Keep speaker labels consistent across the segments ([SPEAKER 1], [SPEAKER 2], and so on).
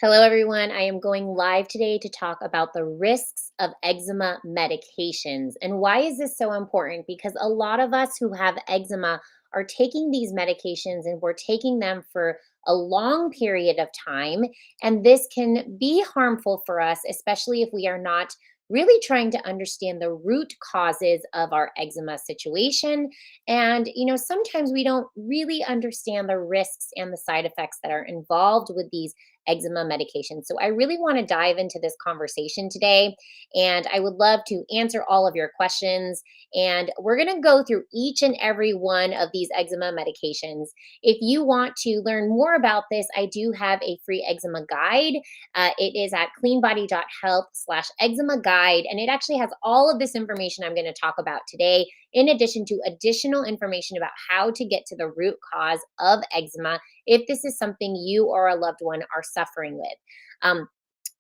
[SPEAKER 1] Hello, everyone. I am going live today to talk about the risks of eczema medications. And why is this so important? Because a lot of us who have eczema are taking these medications and we're taking them for a long period of time. And this can be harmful for us, especially if we are not really trying to understand the root causes of our eczema situation. And, sometimes we don't really understand the risks and the side effects that are involved with these eczema medication. So I really want to dive into this conversation today, and I would love to answer all of your questions. And we're going to go through each and every one of these eczema medications. If you want to learn more about this, I do have a free eczema guide. It is at cleanbody.health/eczema guide, and it actually has all of this information I'm going to talk about today, in addition to additional information about how to get to the root cause of eczema if this is something you or a loved one are suffering with. Um,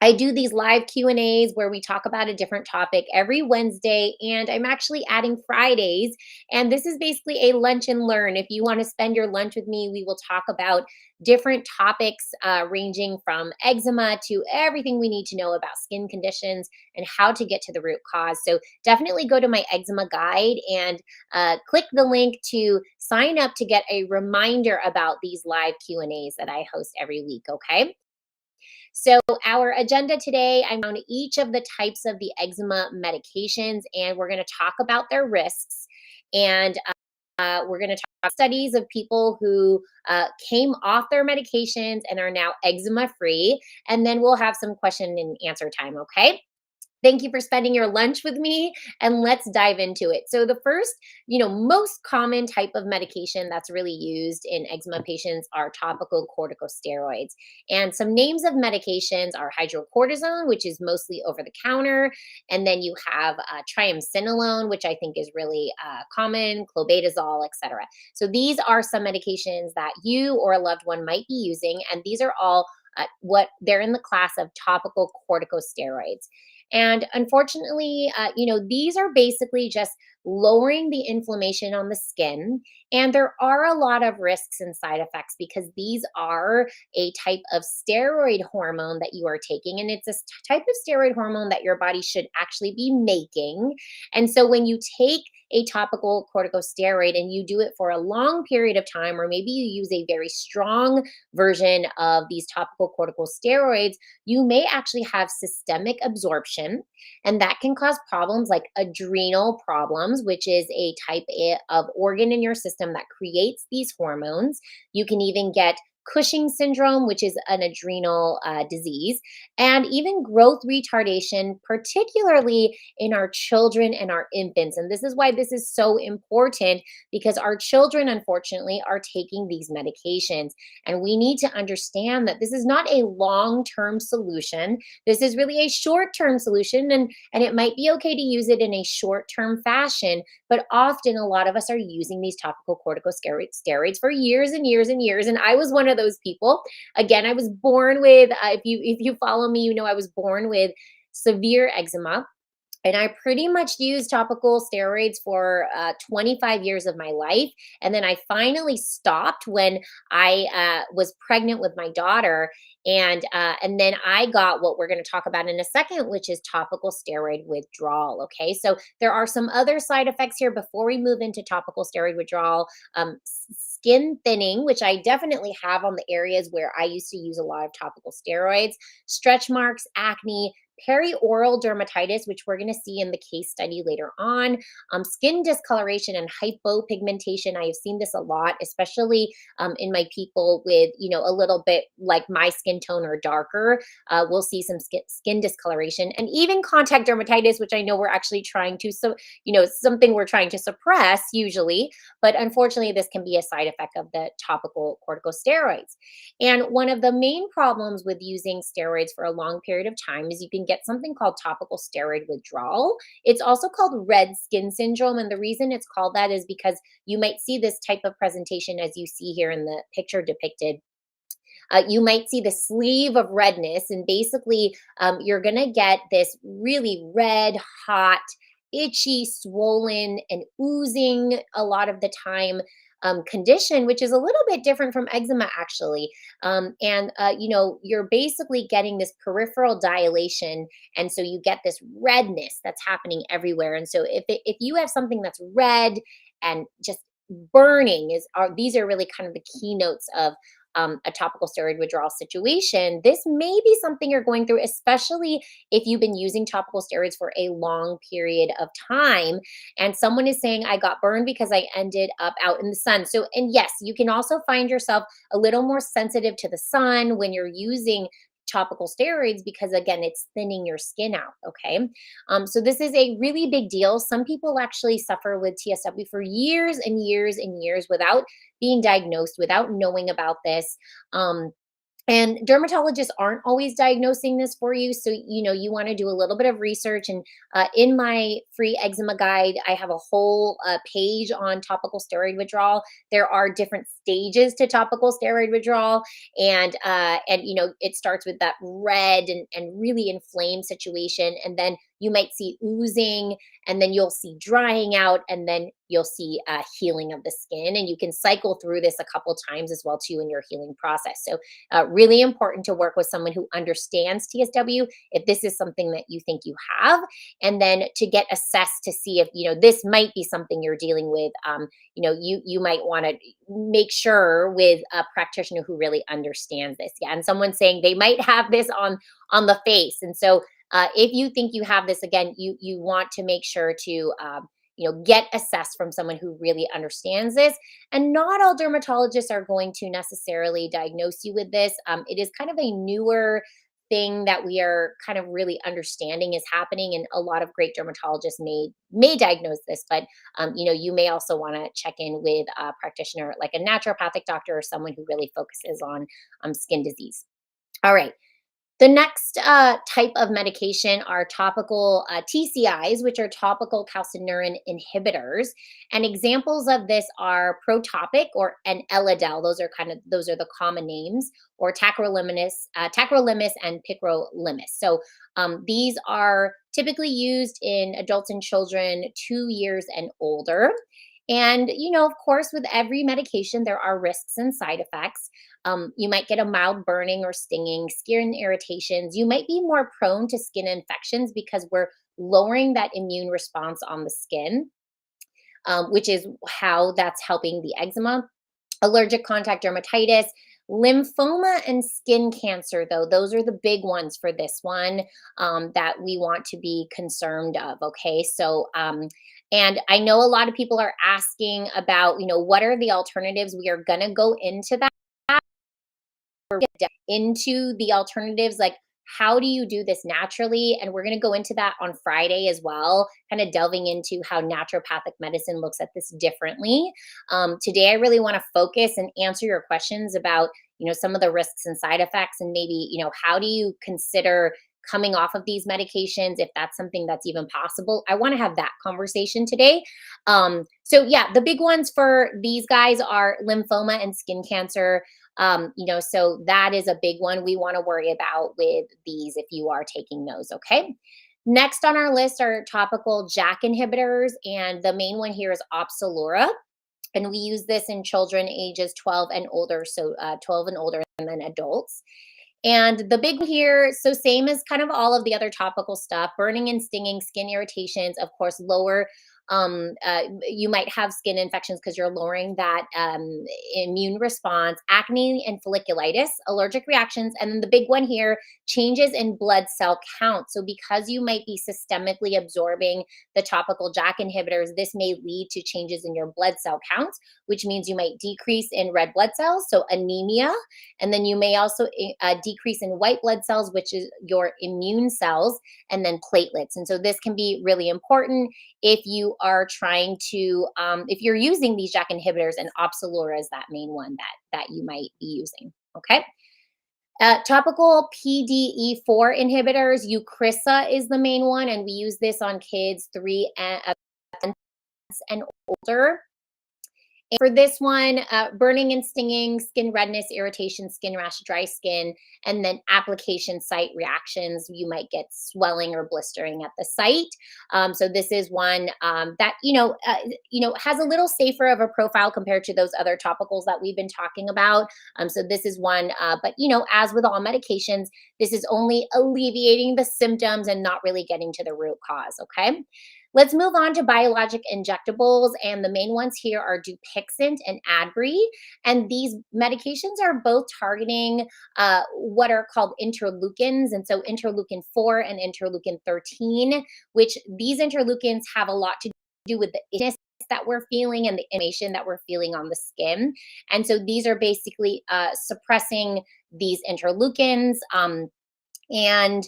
[SPEAKER 1] I do these live Q&As where we talk about a different topic every Wednesday, and I'm actually adding Fridays. And this is basically a lunch and learn. If you want to spend your lunch with me, we will talk about different topics ranging from eczema to everything we need to know about skin conditions and how to get to the root cause. So definitely go to my eczema guide and click the link to sign up to get a reminder about these live Q&As that I host every week. Okay. So, our agenda today, I'm on each of the types of the eczema medications, and we're going to talk about their risks. And we're going to talk about studies of people who came off their medications and are now eczema free. And then we'll have some question and answer time. Okay. Thank you for spending your lunch with me, and let's dive into it. So the first, most common type of medication that's really used in eczema patients are topical corticosteroids. And some names of medications are hydrocortisone, which is mostly over the counter, and then you have triamcinolone, which I think is really common, clobetasol, etc. So these are some medications that you or a loved one might be using, and these are all what they're in the class of topical corticosteroids. And unfortunately, these are basically just lowering the inflammation on the skin. And there are a lot of risks and side effects because these are a type of steroid hormone that you are taking. And it's a type of steroid hormone that your body should actually be making. And so when you take a topical corticosteroid and you do it for a long period of time, or maybe you use a very strong version of these topical corticosteroids, you may actually have systemic absorption, and that can cause problems like adrenal problems, which is a of organ in your system that creates these hormones. You can even get Cushing syndrome, which is an adrenal disease, and even growth retardation, particularly in our children and our infants. And this is why this is so important, because our children, unfortunately, are taking these medications. And we need to understand that this is not a long term solution. This is really a short term solution. And it might be okay to use it in a short term fashion. But often, a lot of us are using these topical corticosteroids for years and years and years. And I was one of those people. Again, I was born with, if you follow me, I was born with severe eczema, and I pretty much used topical steroids for 25 years of my life. And then I finally stopped when I was pregnant with my daughter. And then I got what we're going to talk about in a second, which is topical steroid withdrawal. Okay. So there are some other side effects here before we move into topical steroid withdrawal. Skin thinning, which I definitely have on the areas where I used to use a lot of topical steroids, stretch marks, acne, perioral dermatitis, which we're going to see in the case study later on, skin discoloration and hypopigmentation. I have seen this a lot, especially in my people with, a little bit like my skin tone or darker. We'll see some skin discoloration, and even contact dermatitis, which I know we're actually trying to, something we're trying to suppress usually. But unfortunately, this can be a side effect of the topical corticosteroids. And one of the main problems with using steroids for a long period of time is you can get something called topical steroid withdrawal. It's also called red skin syndrome. And the reason it's called that is because you might see this type of presentation as you see here in the picture depicted. You might see the sleeve of redness, and basically, you're going to get this really red, hot, itchy, swollen, and oozing a lot of the time condition, which is a little bit different from eczema, actually. You're basically getting this peripheral dilation, and so you get this redness that's happening everywhere. And so if you have something that's red and just burning, these are really kind of the keynotes of a topical steroid withdrawal situation. This may be something you're going through, especially if you've been using topical steroids for a long period of time. And someone is saying, I got burned because I ended up out in the sun. So, and yes, you can also find yourself a little more sensitive to the sun when you're using topical steroids because, again, it's thinning your skin out. Okay. So this is a really big deal. Some people actually suffer with TSW for years and years and years without being diagnosed, without knowing about this. And dermatologists aren't always diagnosing this for you. So, you want to do a little bit of research. And in my free eczema guide, I have a whole page on topical steroid withdrawal. There are different stages to topical steroid withdrawal. It starts with that red and really inflamed situation. And then you might see oozing, and then you'll see drying out, and then you'll see healing of the skin. And you can cycle through this a couple times as well too in your healing process. So really important to work with someone who understands TSW if this is something that you think you have, and then to get assessed to see if this might be something you're dealing with. You might want to make sure with a practitioner who really understands this. Yeah, and someone saying they might have this on the face, and so if you think you have this, again, you want to make sure to get assessed from someone who really understands this. And not all dermatologists are going to necessarily diagnose you with this. It is kind of a newer thing that we are kind of really understanding is happening, and a lot of great dermatologists may diagnose this, but you may also want to check in with a practitioner like a naturopathic doctor or someone who really focuses on skin disease. All right. The next type of medication are topical TCIs, which are topical calcineurin inhibitors. And examples of this are Protopic and Elidel. Those are the common names, or tacrolimus and picrolimus. So these are typically used in adults and children 2 years and older. And, of course, with every medication, there are risks and side effects. You might get a mild burning or stinging, skin irritations. You might be more prone to skin infections because we're lowering that immune response on the skin, which is how that's helping the eczema. Allergic contact dermatitis, lymphoma, and skin cancer, though, those are the big ones for this one that we want to be concerned of. Okay. So, and I know a lot of people are asking about, what are the alternatives? We are going to go into that, into the alternatives, like how do you do this naturally? And we're going to go into that on Friday as well, kind of delving into how naturopathic medicine looks at this differently. Today, I really want to focus and answer your questions about, some of the risks and side effects, and maybe, how do you consider coming off of these medications if that's something that's even possible. I want to have that conversation today. The big ones for these guys are lymphoma and skin cancer. So that is a big one we want to worry about with these if you are taking those. Okay. Next on our list are topical JAK inhibitors, and the main one here is Opzelura. And we use this in children ages 12 and older, so 12 and older, and then adults. And the big one here, so same as kind of all of the other topical stuff, burning and stinging, skin irritations, of course, lower. You might have skin infections because you're lowering that immune response, acne and folliculitis, allergic reactions. And then the big one here, changes in blood cell count. So because you might be systemically absorbing the topical JAK inhibitors, this may lead to changes in your blood cell counts, which means you might decrease in red blood cells, so anemia. And then you may also decrease in white blood cells, which is your immune cells, and then platelets. And so this can be really important if you are trying to, if you're using these JAK inhibitors, and Opzelura is that main one that you might be using. Okay. Topical PDE4 inhibitors, Eucrisa is the main one, and we use this on kids 3 and older. And for this one, burning and stinging, skin redness, irritation, skin rash, dry skin, and then application site reactions. You might get swelling or blistering at the site. So this is one that has a little safer of a profile compared to those other topicals that we've been talking about. So this is one, but as with all medications, this is only alleviating the symptoms and not really getting to the root cause. Okay. Let's move on to biologic injectables. And the main ones here are Dupixent and Adbry. And these medications are both targeting what are called interleukins. And so interleukin 4 and interleukin 13, which these interleukins have a lot to do with the itchiness that we're feeling and the inflammation that we're feeling on the skin. And so these are basically suppressing these interleukins. And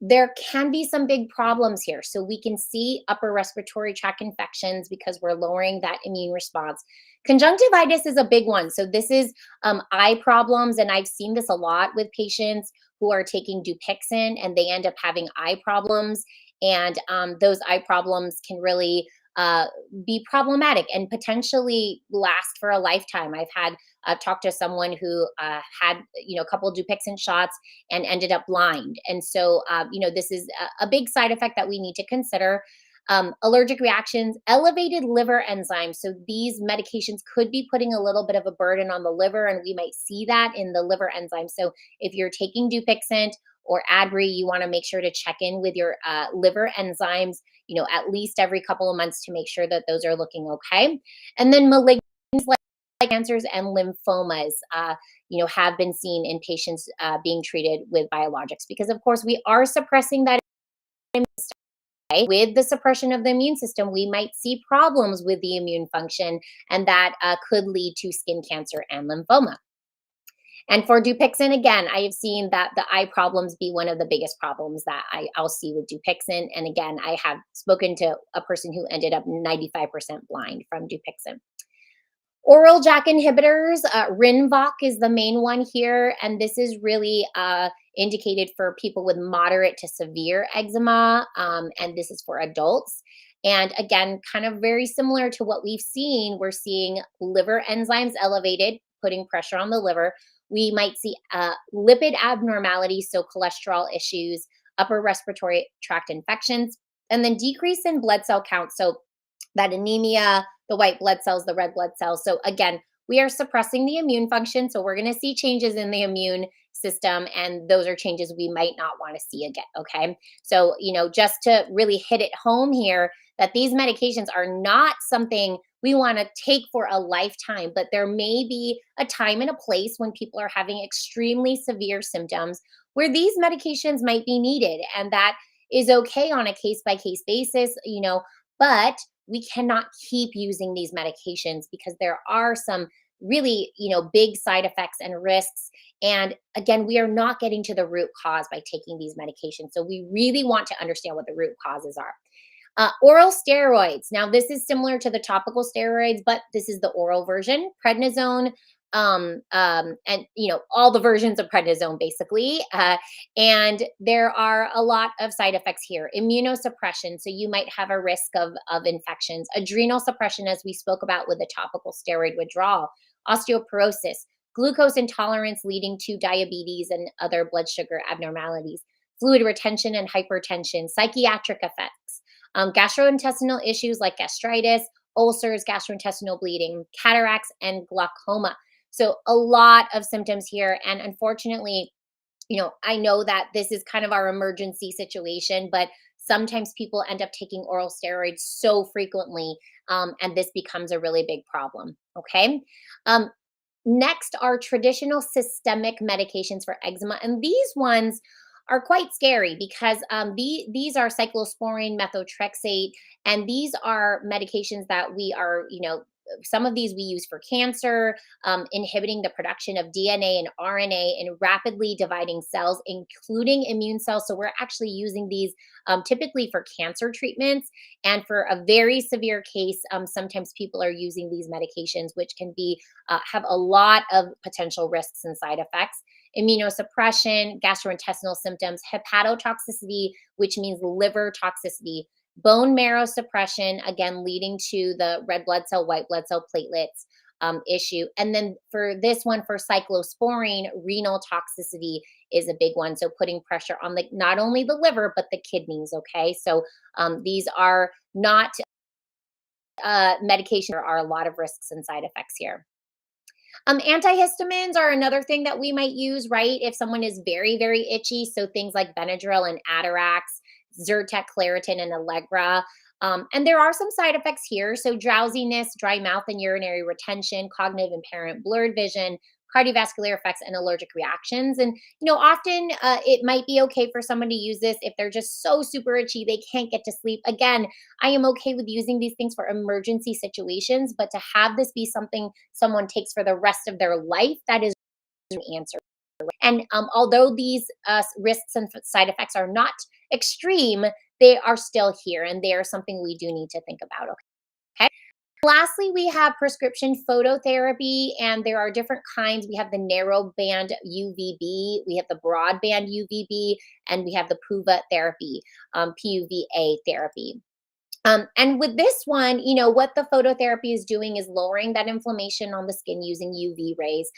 [SPEAKER 1] there can be some big problems here. So we can see upper respiratory tract infections because we're lowering that immune response. Conjunctivitis is a big one. So this is eye problems, and I've seen this a lot with patients who are taking Dupixent and they end up having eye problems. And those eye problems can really be problematic and potentially last for a lifetime. I've had talked to someone who had a couple of Dupixent shots and ended up blind. And so this is a big side effect that we need to consider. Allergic reactions, elevated liver enzymes. So these medications could be putting a little bit of a burden on the liver, and we might see that in the liver enzymes. So if you're taking Dupixent or Adbry, you want to make sure to check in with your liver enzymes, at least every couple of months to make sure that those are looking okay. And then malignant cancers and lymphomas, have been seen in patients being treated with biologics because, of course, we are suppressing that immune system. Right? With the suppression of the immune system, we might see problems with the immune function, and that could lead to skin cancer and lymphoma. And for Dupixent, again, I have seen that the eye problems be one of the biggest problems that I'll see with Dupixent. And again, I have spoken to a person who ended up 95% blind from Dupixent. Oral JAK inhibitors, Rinvoq is the main one here, and this is really indicated for people with moderate to severe eczema, and this is for adults. And again, kind of very similar to what we've seen, we're seeing liver enzymes elevated, putting pressure on the liver. We might see lipid abnormalities, so cholesterol issues, upper respiratory tract infections, and then decrease in blood cell count. So that anemia, the white blood cells, the red blood cells. So again, we are suppressing the immune function. So we're going to see changes in the immune system, and those are changes we might not want to see again. Okay. So, just to really hit it home here, that these medications are not something we want to take for a lifetime, but there may be a time and a place when people are having extremely severe symptoms where these medications might be needed. And that is okay on a case by case basis, but we cannot keep using these medications because there are some really, big side effects and risks. And again, we are not getting to the root cause by taking these medications. So we really want to understand what the root causes are. Oral steroids. Now, this is similar to the topical steroids, but this is the oral version. Prednisone, and all the versions of prednisone, basically. And there are a lot of side effects here. Immunosuppression, so you might have a risk of infections. Adrenal suppression, as we spoke about with the topical steroid withdrawal. Osteoporosis, glucose intolerance leading to diabetes and other blood sugar abnormalities. Fluid retention and hypertension. Psychiatric effects. Gastrointestinal issues like gastritis, ulcers, gastrointestinal bleeding, cataracts, and glaucoma. So a lot of symptoms here. And unfortunately, I know that this is kind of our emergency situation, but sometimes people end up taking oral steroids so frequently, and this becomes a really big problem. Okay. Next are traditional systemic medications for eczema. And these ones are quite scary because these are cyclosporine, methotrexate, and these are medications that we are, some of these we use for cancer, inhibiting the production of DNA and RNA in rapidly dividing cells, including immune cells. So we're actually using these typically for cancer treatments. And for a very severe case, sometimes people are using these medications, which can be have a lot of potential risks and side effects. Immunosuppression, gastrointestinal symptoms, hepatotoxicity, which means liver toxicity, bone marrow suppression, again, leading to the red blood cell, white blood cell platelets issue. And then for this one, for cyclosporine, renal toxicity is a big one. So putting pressure on the not only the liver, but the kidneys. Okay. So these are not medication. There are a lot of risks and side effects here. Antihistamines are another thing that we might use, right? If someone is very, very itchy. So things like Benadryl and Atarax, Zyrtec, Claritin, and Allegra. And there are some side effects here. So drowsiness, dry mouth and urinary retention, cognitive impairment, blurred vision, cardiovascular effects, and allergic reactions. And, often it might be okay for someone to use this if they're just so super itchy, they can't get to sleep. Again, I am okay with using these things for emergency situations, but to have this be something someone takes for the rest of their life, that is an answer. And although these risks and side effects are not extreme, they are still here and they are something we do need to think about. Okay. Lastly, we have prescription phototherapy, and there are different kinds. We have the narrow band UVB, we have the broad band UVB, and we have the PUVA therapy, PUVA therapy. And with this one, what the phototherapy is doing is lowering that inflammation on the skin using UV rays.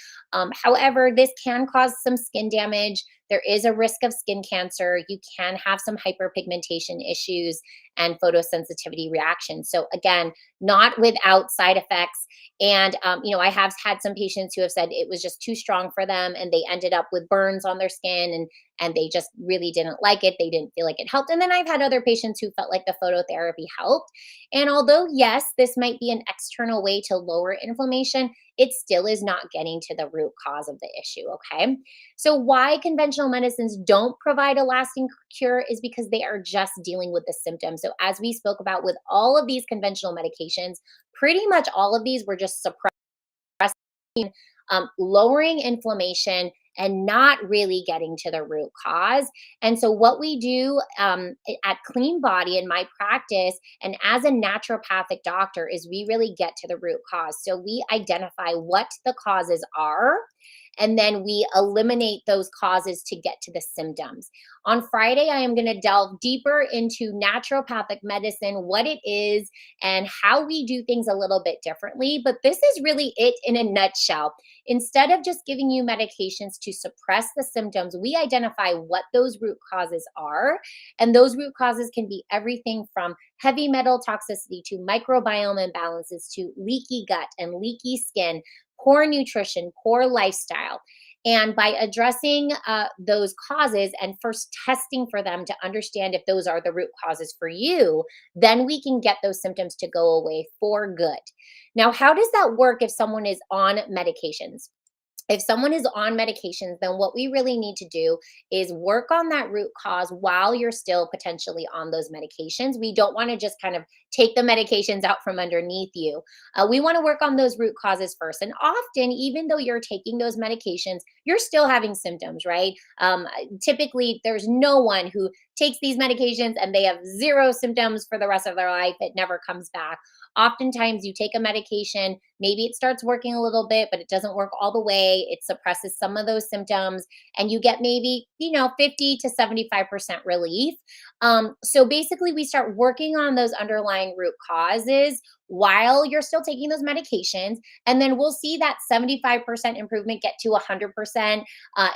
[SPEAKER 1] However, this can cause some skin damage. There is a risk of skin cancer. You can have some hyperpigmentation issues and photosensitivity reactions. So again, not without side effects. And I have had some patients who have said it was just too strong for them, and they ended up with burns on their skin, and they just really didn't like it. They didn't feel like it helped. And then I've had other patients who felt like the phototherapy helped. And although, yes, this might be an external way to lower inflammation, it still is not getting to the root cause of the issue. Okay. So, why conventional medicines don't provide a lasting cure is because they are just dealing with the symptoms. So, as we spoke about with all of these conventional medications, pretty much all of these were just suppressing, lowering inflammation, and not really getting to the root cause. And so, what we do at Clean Body in my practice and as a naturopathic doctor is we really get to the root cause. So, we identify what the causes are, and then we eliminate those causes to get to the symptoms. On Friday, I am going to delve deeper into naturopathic medicine, what it is, and how we do things a little bit differently. But this is really it in a nutshell. Instead of just giving you medications to suppress the symptoms, we identify what those root causes are. And those root causes can be everything from heavy metal toxicity to microbiome imbalances to leaky gut and leaky skin, poor nutrition, poor lifestyle. And by addressing those causes and first testing for them to understand if those are the root causes for you, then we can get those symptoms to go away for good. Now, how does that work if someone is on medications? If someone is on medications, then what we really need to do is work on that root cause while you're still potentially on those medications. We don't want to just kind of take the medications out from underneath you. We want to work on those root causes first. And often, even though you're taking those medications, you're still having symptoms, right? Typically, there's no one who takes these medications and they have zero symptoms for the rest of their life. It never comes back. Oftentimes, you take a medication, maybe it starts working a little bit, but it doesn't work all the way. It suppresses some of those symptoms, and you get maybe, 50 to 75% relief. So basically, we start working on those underlying root causes while you're still taking those medications. And then we'll see that 75% improvement get to 100%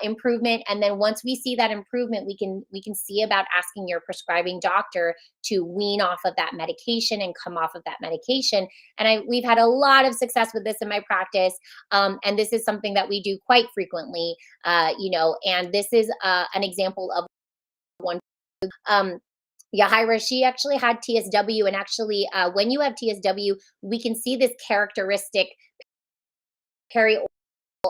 [SPEAKER 1] improvement. And then once we see that improvement, we can see about asking your prescribing doctor to wean off of that medication and come off of that medication. And we've had a lot of success with this in my practice. And this is something that we do quite frequently, and this is an example of one. Um, Yahira, she actually had TSW, and actually, when you have TSW, we can see this characteristic peri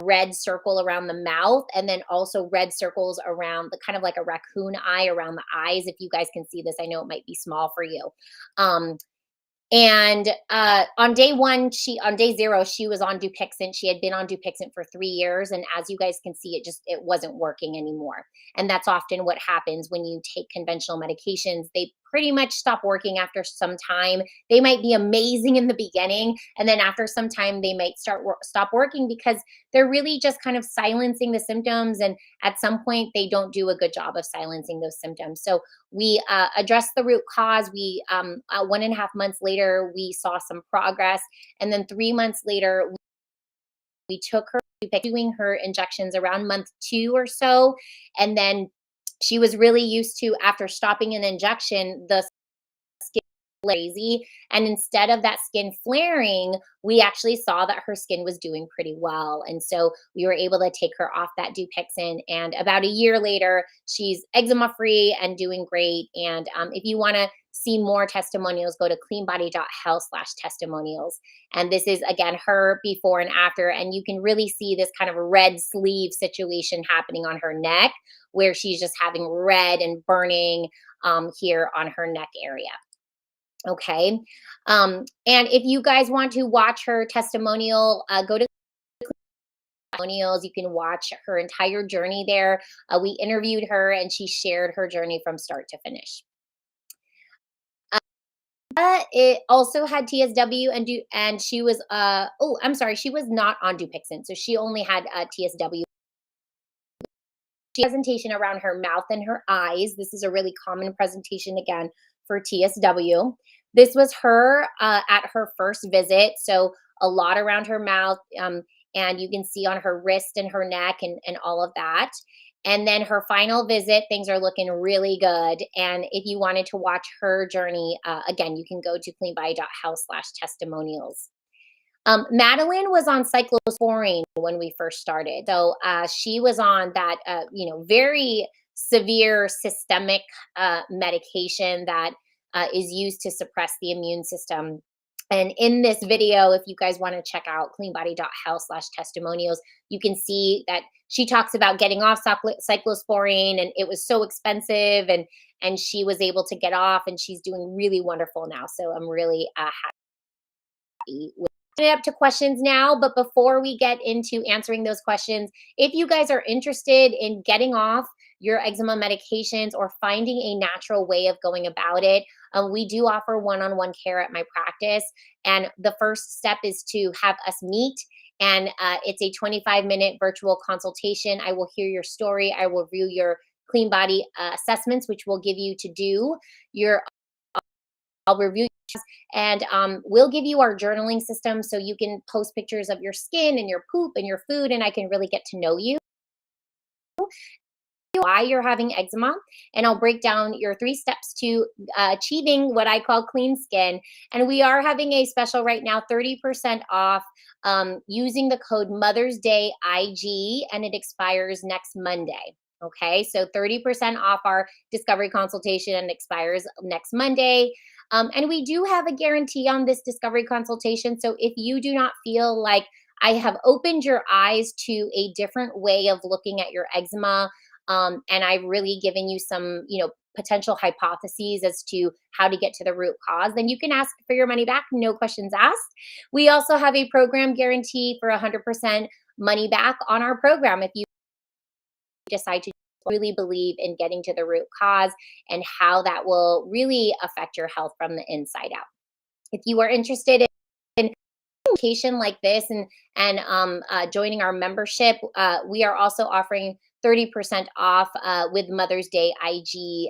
[SPEAKER 1] red circle around the mouth, and then also red circles around the kind of like a raccoon eye around the eyes. If you guys can see this, I know it might be small for you. Um, and on day 0, she was on Dupixent. She had been on Dupixent for 3 years. And as you guys can see, it wasn't working anymore. And that's often what happens when you take conventional medications. They pretty much stop working after some time. They might be amazing in the beginning, and then after some time they might stop working because they're really just kind of silencing the symptoms, and at some point they don't do a good job of silencing those symptoms. So we addressed the root cause. We 1.5 months later we saw some progress, and then 3 months later we took her doing her injections around month 2 or so, and then she was really used to, after stopping an injection, the skin lazy, and instead of that skin flaring, we actually saw that her skin was doing pretty well, and so we were able to take her off that Dupixent, and about a year later she's eczema free and doing great. And if you want to see more testimonials, go to cleanbody.health/testimonials, and this is again her before and after, and you can really see this kind of red sleeve situation happening on her neck, where she's just having red and burning here on her neck area. Okay. And if you guys want to watch her testimonial, go to testimonials. You can watch her entire journey there. We interviewed her and she shared her journey from start to finish. It also had TSW, and she was oh, I'm sorry, she was not on Dupixent, so she only had TSW. Presentation around her mouth and her eyes. This is a really common presentation again for TSW. This was her at her first visit. So a lot around her mouth, and you can see on her wrist and her neck and all of that. And then her final visit, things are looking really good. And if you wanted to watch her journey, again, you can go to cleanbody.health/testimonials. Madeline was on cyclosporine when we first started. So she was on that, very severe systemic medication that is used to suppress the immune system. And in this video, if you guys want to check out cleanbody.health/testimonials, you can see that she talks about getting off cyclosporine, and it was so expensive, and she was able to get off, and she's doing really wonderful now. So I'm really happy with it. Up to questions now, but before we get into answering those questions, if you guys are interested in getting off your eczema medications or finding a natural way of going about it, we do offer one-on-one care at my practice. And the first step is to have us meet, and it's a 25-minute virtual consultation. I will hear your story. I will review your clean body assessments, which we'll give you to do. I'll review, and we'll give you our journaling system so you can post pictures of your skin and your poop and your food, and I can really get to know you, why you're having eczema, and I'll break down your 3 steps to achieving what I call clean skin. And we are having a special right now, 30% off using the code Mother's Day IG, and it expires next Monday. Okay, so 30% off our discovery consultation and expires next Monday. And we do have a guarantee on this discovery consultation. So if you do not feel like I have opened your eyes to a different way of looking at your eczema, and I've really given you some, potential hypotheses as to how to get to the root cause, then you can ask for your money back, no questions asked. We also have a program guarantee for 100% money back on our program if you decide to really believe in getting to the root cause and how that will really affect your health from the inside out. If you are interested in education like this and joining our membership, we are also offering 30% off with Mother's Day IG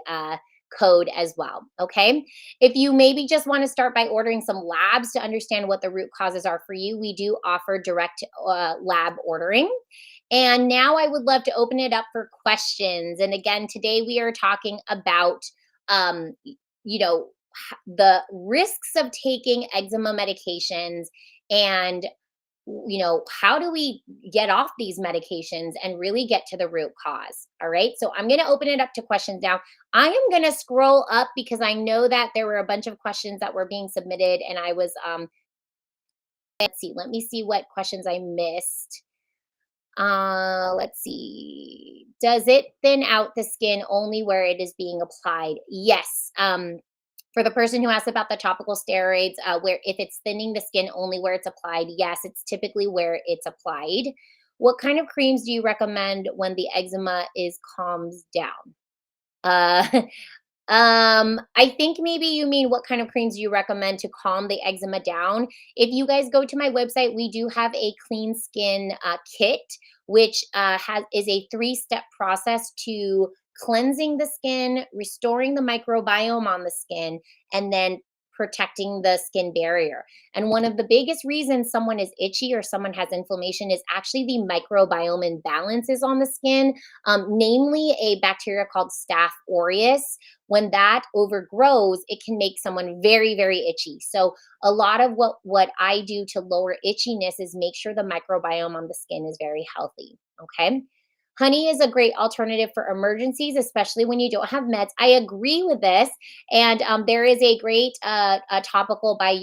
[SPEAKER 1] code as well. Okay. If you maybe just want to start by ordering some labs to understand what the root causes are for you, we do offer direct lab ordering. And now I would love to open it up for questions. And again, today we are talking about, the risks of taking eczema medications, and how do we get off these medications and really get to the root cause? All right. So I'm going to open it up to questions now. I am going to scroll up because I know that there were a bunch of questions that were being submitted, and I was, let me see what questions I missed. Let's see. Does it thin out the skin only where it is being applied? Yes. For the person who asked about the topical steroids, where if it's thinning the skin only where it's applied, yes, it's typically where it's applied. What kind of creams do you recommend when the eczema calms down? I think maybe you mean what kind of creams do you recommend to calm the eczema down? If you guys go to my website, we do have a clean skin kit, which has is a three-step process to cleansing the skin, restoring the microbiome on the skin, and then protecting the skin barrier. And one of the biggest reasons someone is itchy or someone has inflammation is actually the microbiome imbalances on the skin, namely a bacteria called Staph aureus. When that overgrows, it can make someone very, very itchy. So a lot of what I do to lower itchiness is make sure the microbiome on the skin is very healthy. Okay. Honey is a great alternative for emergencies, especially when you don't have meds. I agree with this. And there is a great topical by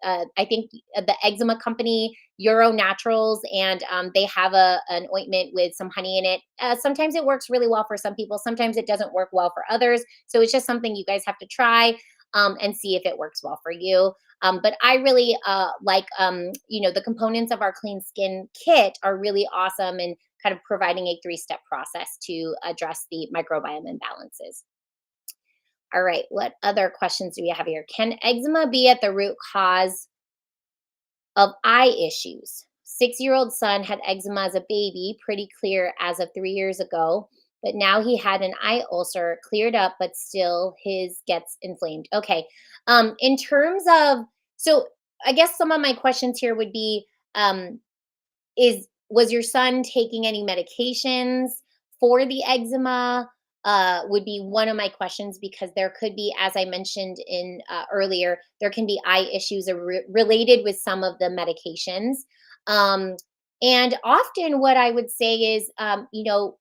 [SPEAKER 1] I think the eczema company, Euro Naturals, and they have an ointment with some honey in it. Sometimes it works really well for some people. Sometimes it doesn't work well for others. So it's just something you guys have to try and see if it works well for you. But I really like, the components of our clean skin kit are really awesome and kind of providing a three-step process to address the microbiome imbalances. All right, what other questions do we have here? Can eczema be at the root cause of eye issues? 6-year-old son had eczema as a baby, pretty clear as of 3 years ago, but now he had an eye ulcer, cleared up, but still his gets inflamed. Okay. In terms of, so I guess some of my questions here would be, um, is was your son taking any medications for the eczema? Would be one of my questions because there could be, as I mentioned in earlier, there can be eye issues related with some of the medications. Um, and often, what I would say is,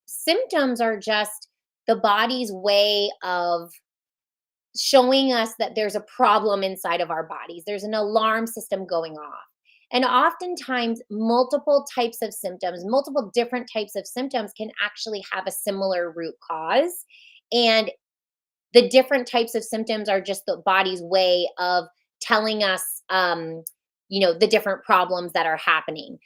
[SPEAKER 1] symptoms are just the body's way of showing us that there's a problem inside of our bodies. There's an alarm system going off. And oftentimes, multiple types of symptoms, multiple different types of symptoms can actually have a similar root cause. And the different types of symptoms are just the body's way of telling us, the different problems that are happening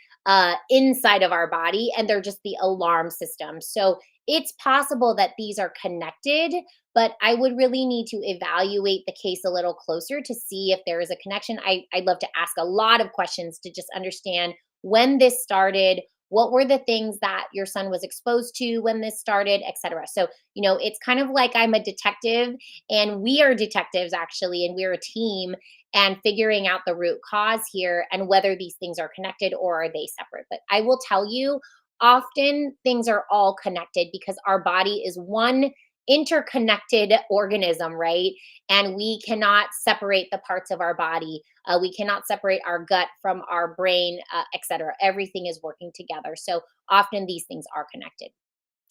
[SPEAKER 1] inside of our body, and they're just the alarm system. So it's possible that these are connected, but I would really need to evaluate the case a little closer to see if there is a connection. I'd love to ask a lot of questions to just understand when this started, what were the things that your son was exposed to when this started, etc. So, it's kind of like I'm a detective and we are detectives actually, and we're a team and figuring out the root cause here and whether these things are connected or are they separate. But I will tell you, often things are all connected because our body is one interconnected organism, right? And we cannot separate the parts of our body. We cannot separate our gut from our brain, etc. Everything is working together. So often these things are connected.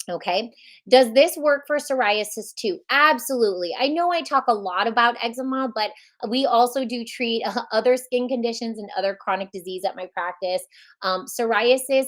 [SPEAKER 1] Okay. Does this work for psoriasis too? Absolutely. I know I talk a lot about eczema, but we also do treat other skin conditions and other chronic disease at my practice. Psoriasis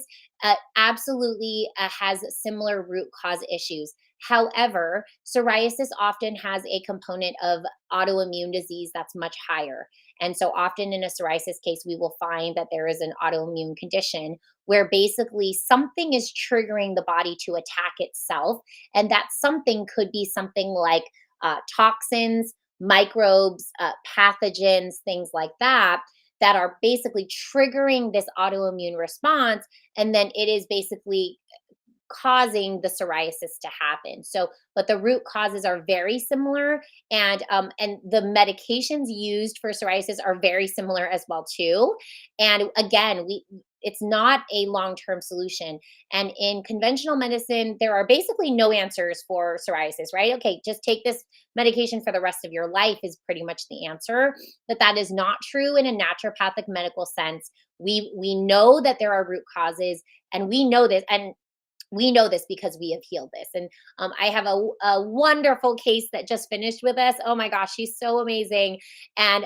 [SPEAKER 1] absolutely has similar root cause issues. However, psoriasis often has a component of autoimmune disease that's much higher. And so often in a psoriasis case, we will find that there is an autoimmune condition where basically something is triggering the body to attack itself. And that something could be something like toxins, microbes, pathogens, things like that, that are basically triggering this autoimmune response. And then it is basically causing the psoriasis to happen. So, but the root causes are very similar, and the medications used for psoriasis are very similar as well too. And again, we it's not a long-term solution. And in conventional medicine, there are basically no answers for psoriasis, right? Okay, just take this medication for the rest of your life is pretty much the answer. But that is not true in a naturopathic medical sense. We know that there are root causes, and we know this because we have healed this. And I have a wonderful case that just finished with us. Oh my gosh, she's so amazing. And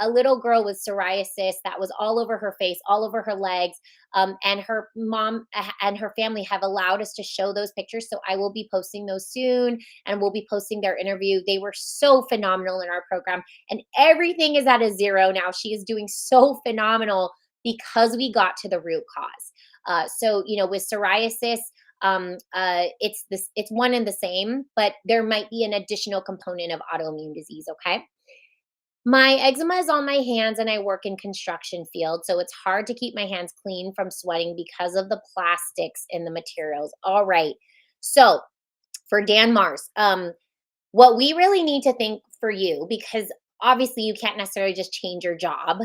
[SPEAKER 1] a little girl with psoriasis that was all over her face, all over her legs. And her mom and her family have allowed us to show those pictures. So I will be posting those soon, and we'll be posting their interview. They were so phenomenal in our program. And everything is at a zero now. She is doing so phenomenal because we got to the root cause. So, with psoriasis, it's one and the same, but there might be an additional component of autoimmune disease. Okay. My eczema is on my hands and I work in construction field, so it's hard to keep my hands clean from sweating because of the plastics in the materials. All right. So for Dan Mars, what we really need to think for you, because obviously you can't necessarily just change your job.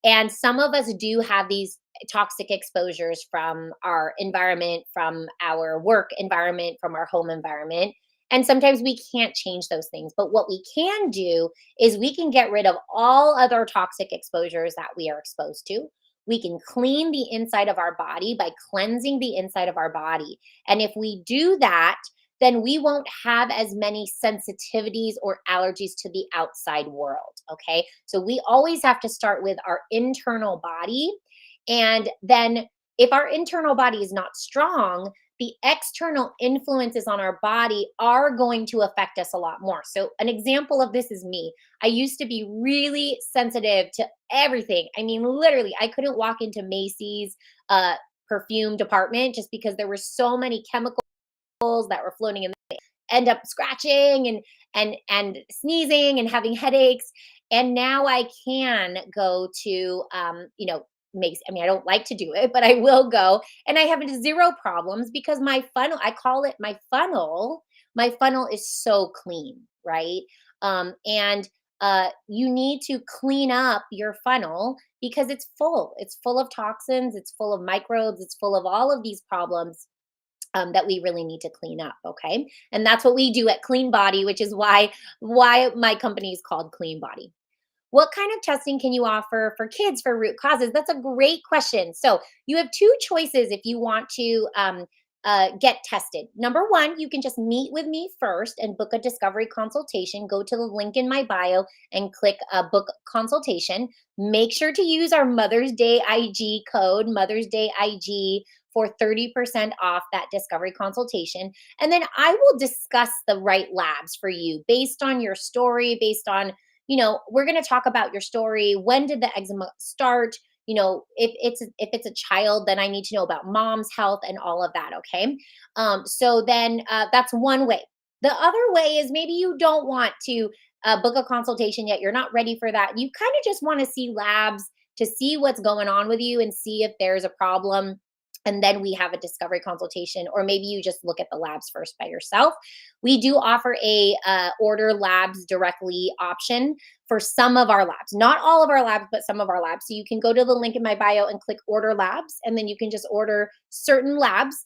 [SPEAKER 1] And some of us do have these toxic exposures from our environment, from our work environment, from our home environment. And sometimes we can't change those things. But what we can do is we can get rid of all other toxic exposures that we are exposed to. We can clean the inside of our body by cleansing the inside of our body. And if we do that, then we won't have as many sensitivities or allergies to the outside world. Okay. So we always have to start with our internal body. And then if our internal body is not strong, the external influences on our body are going to affect us a lot more. So, an example of this is me. I used to be really sensitive to everything. I mean, literally, I couldn't walk into Macy's perfume department just because there were so many chemicals that were floating in, end up scratching and sneezing and having headaches. And now I can go to makes I mean, I don't like to do it, but I will go and I have zero problems because my funnel, I call it my funnel is so clean, right? And you need to clean up your funnel because it's full of toxins, it's full of microbes, it's full of all of these problems that we really need to clean up. Okay. And that's what we do at Clean Body, which is why my company is called Clean Body. What kind of testing can you offer for kids for root causes? That's a great question. So you have two choices if you want to get tested. Number one, you can just meet with me first and book a discovery consultation. Go to the link in my bio and click book consultation. Make sure to use our Mother's Day IG code, Mother's Day IG, for 30% off that discovery consultation. And then I will discuss the right labs for you based on your story, based on, we're going to talk about your story. When did the eczema start? If it's a child, then I need to know about mom's health and all of that. Okay. So then that's one way. The other way is maybe you don't want to book a consultation yet. You're not ready for that. You kind of just want to see labs to see what's going on with you and see if there's a problem, and then we have a discovery consultation, or maybe you just look at the labs first by yourself. We do offer a order labs directly option for some of our labs, not all of our labs, but some of our labs. So you can go to the link in my bio and click order labs, and then you can just order certain labs.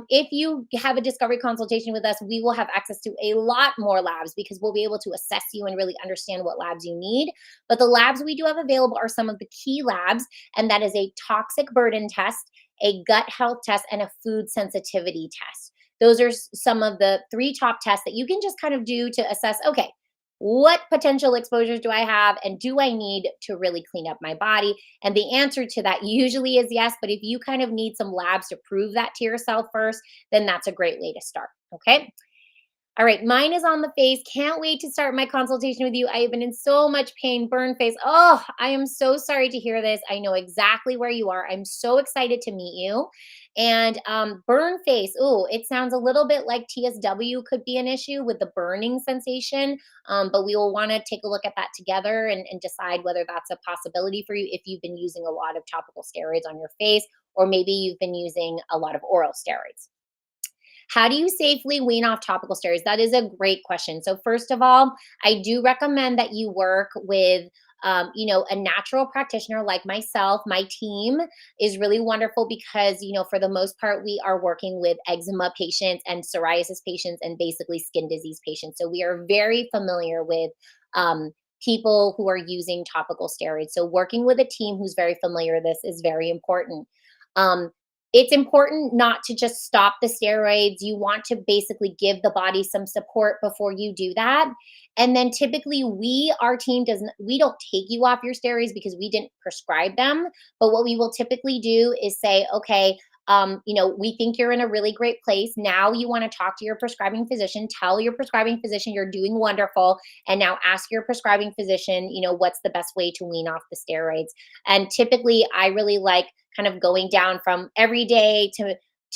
[SPEAKER 1] If you have a discovery consultation with us, we will have access to a lot more labs because we'll be able to assess you and really understand what labs you need. But the labs we do have available are some of the key labs, and that is a toxic burden test, a gut health test, and a food sensitivity test. Those are some of the three top tests that you can just kind of do to assess, okay, what potential exposures do I have and do I need to really clean up my body? And the answer to that usually is yes, but if you kind of need some labs to prove that to yourself first, then that's a great way to start, okay? All right, mine is on the face. Can't wait to start my consultation with you. I have been in so much pain, burn face. Oh, I am so sorry to hear this. I know exactly where you are. I'm so excited to meet you. And burn face, oh, it sounds a little bit like TSW could be an issue with the burning sensation, but we will want to take a look at that together and decide whether that's a possibility for you if you've been using a lot of topical steroids on your face, or maybe you've been using a lot of oral steroids. How do you safely wean off topical steroids? That is a great question. So first of all, I do recommend that you work with a natural practitioner like myself. My team is really wonderful because, for the most part, we are working with eczema patients and psoriasis patients and basically skin disease patients. So we are very familiar with people who are using topical steroids. So working with a team who's very familiar with this is very important. Um, it's important not to just stop the steroids. You want to basically give the body some support before you do that. And then typically our team we don't take you off your steroids because we didn't prescribe them. But what we will typically do is say, okay, we think you're in a really great place. Now you want to talk to your prescribing physician, tell your prescribing physician you're doing wonderful. And now ask your prescribing physician, what's the best way to wean off the steroids. And typically I really like kind of going down from every day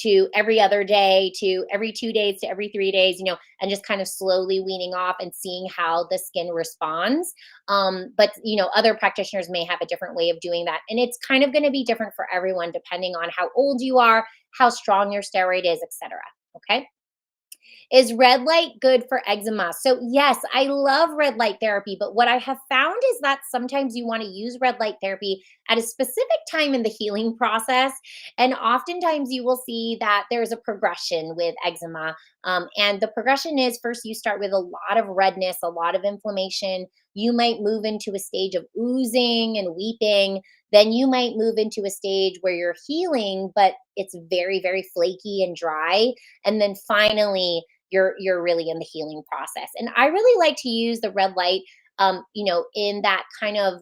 [SPEAKER 1] to every other day to every 2 days to every 3 days, and just kind of slowly weaning off and seeing how the skin responds. But other practitioners may have a different way of doing that. And it's kind of going to be different for everyone depending on how old you are, how strong your steroid is, etc. Okay. Is red light good for eczema? So, yes, I love red light therapy, but what I have found is that sometimes you want to use red light therapy at a specific time in the healing process. And oftentimes you will see that there's a progression with eczema. And the progression is first, you start with a lot of redness, a lot of inflammation. You might move into a stage of oozing and weeping. Then you might move into a stage where you're healing, but it's very, very flaky and dry. And then finally, you're really in the healing process. And I really like to use the red light, in that kind of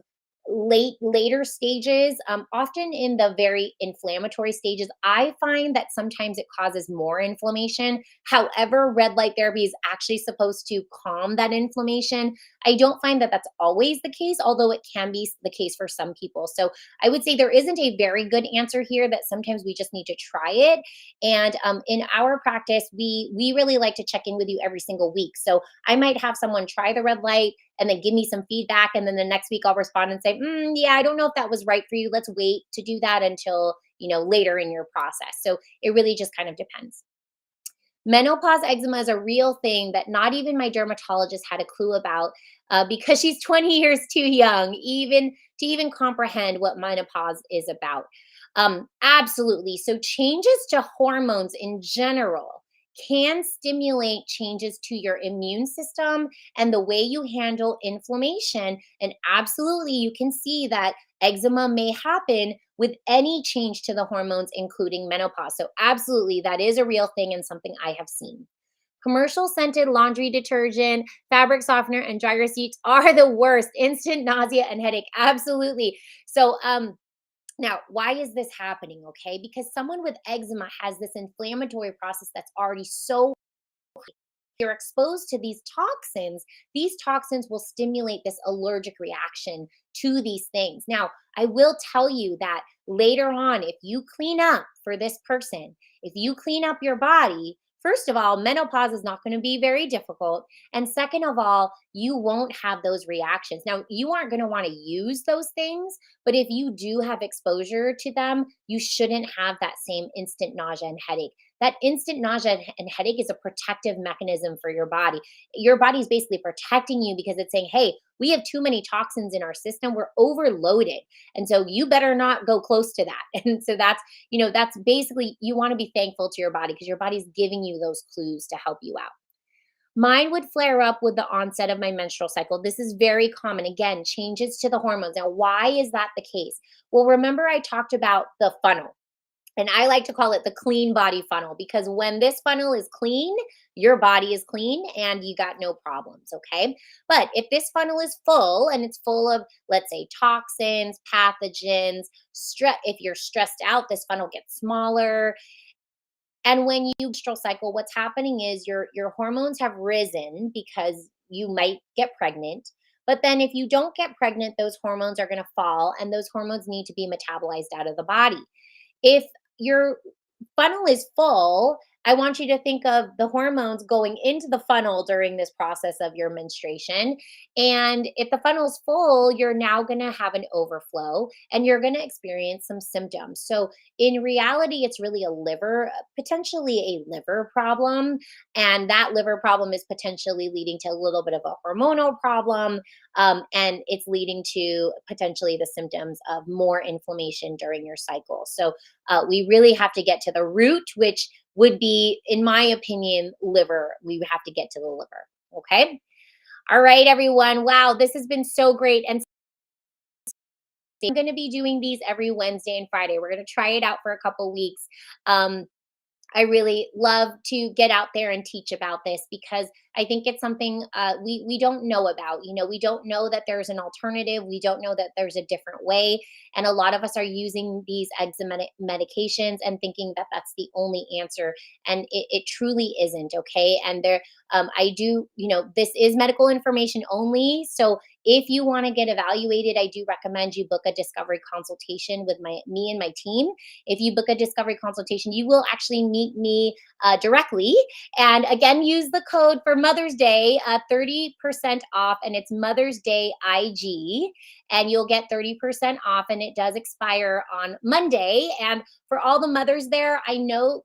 [SPEAKER 1] later stages. Often in the very inflammatory stages, I find that sometimes it causes more inflammation. However, red light therapy is actually supposed to calm that inflammation. I don't find that that's always the case, although it can be the case for some people. So I would say there isn't a very good answer here, that sometimes we just need to try it. And in our practice, we really like to check in with you every single week. So I might have someone try the red light and then give me some feedback. And then the next week I'll respond and say, yeah, I don't know if that was right for you. Let's wait to do that until, later in your process. So it really just kind of depends. Menopause eczema is a real thing that not even my dermatologist had a clue about, because she's 20 years too young even to even comprehend what menopause is about. Absolutely. So changes to hormones in general can stimulate changes to your immune system and the way you handle inflammation. And absolutely, you can see that eczema may happen with any change to the hormones, including menopause. So, absolutely, that is a real thing and something I have seen. Commercial scented laundry detergent, fabric softener, and dryer sheets are the worst. Instant nausea and headache. Absolutely. So, now, why is this happening? Okay, because someone with eczema has this inflammatory process that's already so, you're exposed to these toxins will stimulate this allergic reaction to these things. Now, I will tell you that later on, if you clean up for this person, if you clean up your body, first of all, menopause is not going to be very difficult. And second of all, you won't have those reactions. Now, you aren't going to want to use those things, but if you do have exposure to them, you shouldn't have that same instant nausea and headache. That instant nausea and headache is a protective mechanism for your body. Your body is basically protecting you because it's saying, hey, we have too many toxins in our system. We're overloaded. And so you better not go close to that. And so that's basically, you want to be thankful to your body because your body's giving you those clues to help you out. Mine would flare up with the onset of my menstrual cycle. This is very common. Again, changes to the hormones. Now, why is that the case? Well, remember I talked about the funnel. And I like to call it the clean body funnel, because when this funnel is clean, your body is clean and you got no problems. Okay. But if this funnel is full and it's full of, let's say, toxins, pathogens, stress, if you're stressed out, this funnel gets smaller. And when you menstrual cycle, what's happening is your hormones have risen because you might get pregnant. But then if you don't get pregnant, those hormones are going to fall and those hormones need to be metabolized out of the body. If your funnel is full, I want you to think of the hormones going into the funnel during this process of your menstruation. And if the funnel's full, you're now going to have an overflow and you're going to experience some symptoms. So, in reality, it's really potentially a liver problem. And that liver problem is potentially leading to a little bit of a hormonal problem. And it's leading to potentially the symptoms of more inflammation during your cycle. So, we really have to get to the root, which would be, in my opinion, liver. We would have to get to the liver. Okay. All right, everyone. Wow, this has been so great. And I'm going to be doing these every Wednesday and Friday. We're going to try it out for a couple weeks. I really love to get out there and teach about this because I think it's something we don't know about. We don't know that there's an alternative. We don't know that there's a different way. And a lot of us are using these eczema medications and thinking that that's the only answer. And it truly isn't. Okay. And I do, this is medical information only. So If you want to get evaluated, I do recommend you book a discovery consultation with me and my team. If you book a discovery consultation, you will actually meet me directly. And again, use the code for Mother's Day, 30% off, and it's Mother's Day IG, and you'll get 30% off, and it does expire on Monday. And for all the mothers there, I know,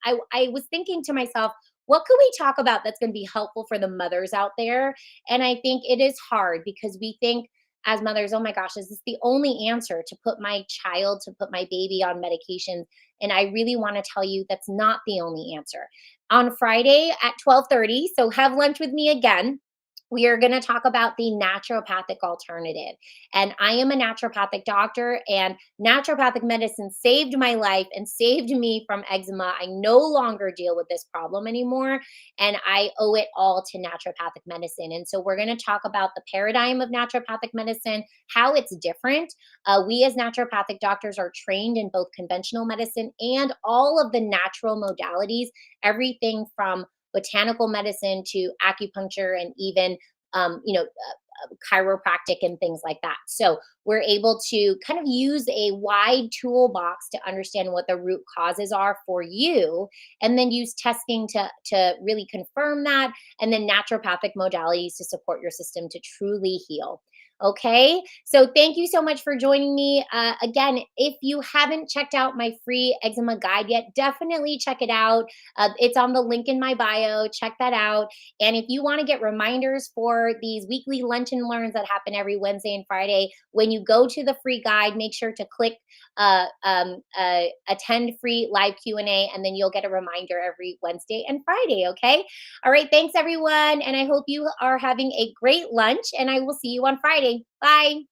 [SPEAKER 1] I was thinking to myself, what could we talk about that's going to be helpful for the mothers out there? And I think it is hard because we think as mothers, oh my gosh, is this the only answer to put my child, to put my baby on medications? And I really want to tell you that's not the only answer. On Friday at 12:30, so have lunch with me again. We are going to talk about the naturopathic alternative. And I am a naturopathic doctor, and naturopathic medicine saved my life and saved me from eczema. I no longer deal with this problem anymore, and I owe it all to naturopathic medicine. And so we're going to talk about the paradigm of naturopathic medicine, how it's different. We as naturopathic doctors are trained in both conventional medicine and all of the natural modalities, everything from botanical medicine to acupuncture and even chiropractic and things like that. So we're able to kind of use a wide toolbox to understand what the root causes are for you, and then use testing to really confirm that, and then naturopathic modalities to support your system to truly heal. Okay, so thank you so much for joining me. Again, if you haven't checked out my free eczema guide yet, definitely check it out. It's on the link in my bio. Check that out. And if you want to get reminders for these weekly lunch and learns that happen every Wednesday and Friday, when you go to the free guide, make sure to click attend free live Q&A, and then you'll get a reminder every Wednesday and Friday. Okay. All right. Thanks, everyone. And I hope you are having a great lunch, and I will see you on Friday. Bye.